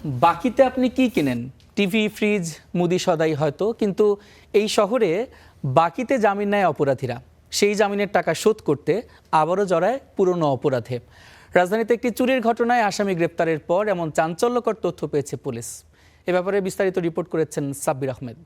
বাকিতে আপনি কি কিনেন? টিভি, ফ্রিজ, মুদি সদাই হয়তো, কিন্তু এই শহরে বাকিতে জামিন নেয় অপরাধীরা। সেই জামিনের টাকা শোধ করতে আবারও জড়ায় পুরনো অপরাধে। রাজধানীতে একটি চুরির ঘটনায় আসামি গ্রেপ্তারের পর এমন চাঞ্চল্যকর তথ্য পেয়েছে পুলিশ। এ ব্যাপারে বিস্তারিত রিপোর্ট করেছেন সাব্বির আহমেদ।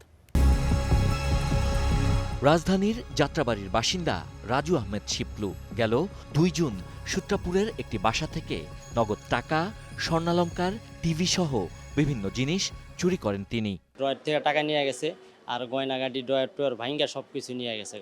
রাজধানীর যাত্রাবাড়ির বাসিন্দা রাজু আহমেদ শিপলু গেল 2 জুন সূত্রাপুরের একটি বাসা থেকে নগদ টাকা, স্বর্ণালংকার, টিভি সহ বিভিন্ন জিনিস চুরি করেন তিনি। ড্রয়ার থেকে টাকা নিয়ে গেছে, আর গয়নাগাটি ড্রয়ার টয়ার ভাঙ্গা সব কিছু নিয়ে গেছে।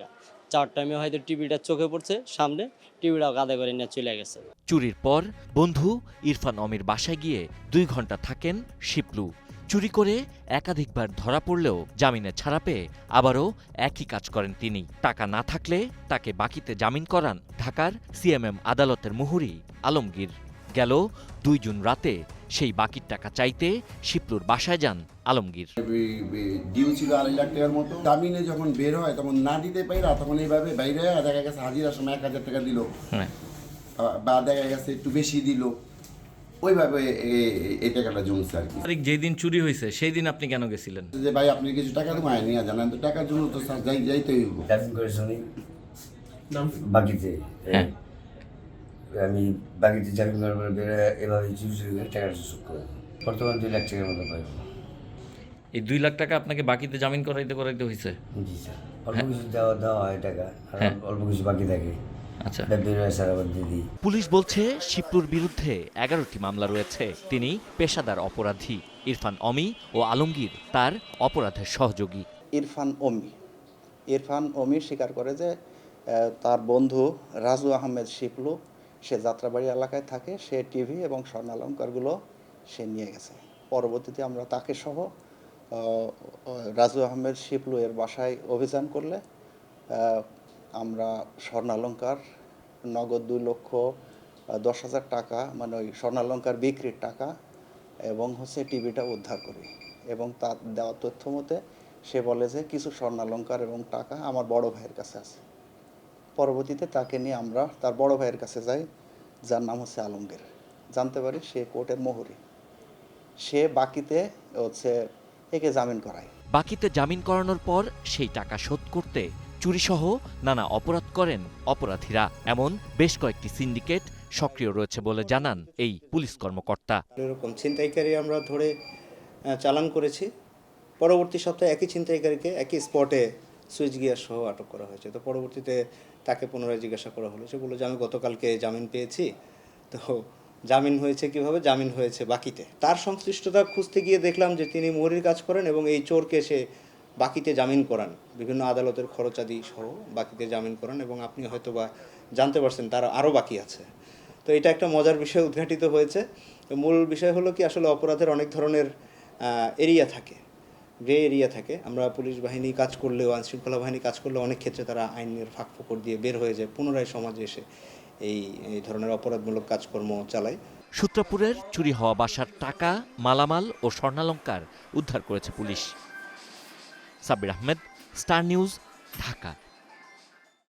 চার টাইমে হয়তো টিভিটা চোখে পড়ছে সামনে, টিভিটাও কাঁধে করে নিয়ে চলে গেছে। চুরির পর বন্ধু ইরফান অমির বাসায় গিয়ে 2 ঘন্টা থাকেন শিপলু। চুরি করে একাধিকবার ধরা পড়লেও জামিনে ছাড়া পেয়ে আবারও একই কাজ করেন তিনি। টাকা না থাকলে তাকে বাকিতে জামিন করান ঢাকার সিএমএম আদালতের মুহুরি আলমগীর। গেল 2 জুন রাতে সেই বাকির টাকা চাইতে শিপলুর বাসায় যান আলমগীর। ডিউ ছিল 2.5 লাখ টাকার মতো। জামিনে যখন বের হয় তখন না দিতে পাইরা তখন এইভাবে বাইরে দেখা গেছে হাজিরার সময় 1,000 টাকা দিল, বা দেখা গেছে একটু বেশি দিল, ওইভাবে এই টাকাটা জমছে আর কি। যেদিন চুরি হয়েছে সেই দিন আপনি কেন গেছিলেন? যে ভাই আপনি কিছু টাকা তো মায় নিয়ে জানেন, তো টাকার জন্য তো যাইতে হইব। জামিন করে শুনি বাকিতে, আমি বাকিতে জামিন করার পরে বেরোয় এভাবে চুরি করে টাকাটা শোধ করে বর্তমানে 2 লাখ টাকার মতো পাই। এই 2 লাখ টাকা আপনাকে বাকিতে জামিন করাইতে হয়েছে? জি স্যার, অল্প কিছু দেওয়া হয় টাকা, আর অল্প কিছু বাকি থাকে। আচ্ছা, পুলিশ বলছে শিপলুর বিরুদ্ধে 11টি মামলা রয়েছে। তিনি পেশাদার অপরাধী। ইরফান অমি ও আলমগীর তার অপরাধের সহযোগী। ইরফান অমি স্বীকার করে যে তার বন্ধু রাজু আহমেদ শিপলু, সে যাত্রাবাড়ি এলাকায় থাকে, সে টিভি এবং স্বর্ণালংকারগুলো সে নিয়ে গেছে। পরবর্তীতে আমরা তাকে সহ রাজু আহমেদ শিপলু এর বাসায় অভিযান করলে আমরা স্বর্ণালংকার নগদ 2,10,000 টাকা, মানে ওই স্বর্ণালংকার বিক্রির টাকা এবং টিভিটা উদ্ধার করি। এবং তার দেওয়া তথ্য মতে সে বলে যে কিছু স্বর্ণালংকার এবং টাকা আমার বড় ভাইয়ের কাছে আছে। পরবর্তীতে তাকে নিয়ে আমরা তার বড় ভাইয়ের কাছে যাই, যার নাম হচ্ছে আলমগীর। জানতে পারি সে কোর্টের মোহরি, সে বাকিতে একে জামিন করায়। বাকিতে জামিন করানোর পর সেই টাকা শোধ করতে চুরিসহ নানা অপরাধ করেন অপরাধীরা। এমন বেশ কয়েকটি সিন্ডিকেট সক্রিয় রয়েছে বলে জানান এই পুলিশ কর্মকর্তা। এরকম ছিনতাইকারী আমরা ধরে চালান করেছি। পরবর্তী সপ্তাহে একই ছিনতাইকারীকে একই স্পটে সুইচ গিয়ার সহ আটক করা হয়েছে। তো পরবর্তীতে তাকে পুনরায় জিজ্ঞাসা করা হলো, সে বলল যে আমি গতকালকে জামিন পেয়েছি। তো জামিন হয়েছে কিভাবে? জামিন হয়েছে বাকিতে। তার সংশ্লিষ্টতা খুঁজতে গিয়ে দেখলাম যে তিনি মোহরির কাজ করেন এবং এই চোরকে সে বাকিতে জামিন করান, বিভিন্ন আদালতের খরচাদি সহ বাকিতে জামিন করান, এবং আপনি হয়তো বা জানতে পারছেন তার আরও বাকি আছে। তো এটা একটা মজার বিষয় উদ্ঘাটিত হয়েছে। তো মূল বিষয় হলো কি, আসলে অপরাধের অনেক ধরনের এরিয়া থাকে, গ্রে এরিয়া থাকে। আমরা পুলিশ বাহিনী কাজ করলেও, আইনশৃঙ্খলা বাহিনী কাজ করলেও অনেক ক্ষেত্রে তারা আইনের ফাঁক ফোকর দিয়ে বের হয়ে যায়, পুনরায় সমাজে এসে এই ধরনের অপরাধমূলক কাজকর্ম চালায়। সূত্রাপুরের চুরি হওয়া বাসার টাকা, মালামাল ও স্বর্ণালংকার উদ্ধার করেছে police. Sabbir Ahmed, star news, Dhaka.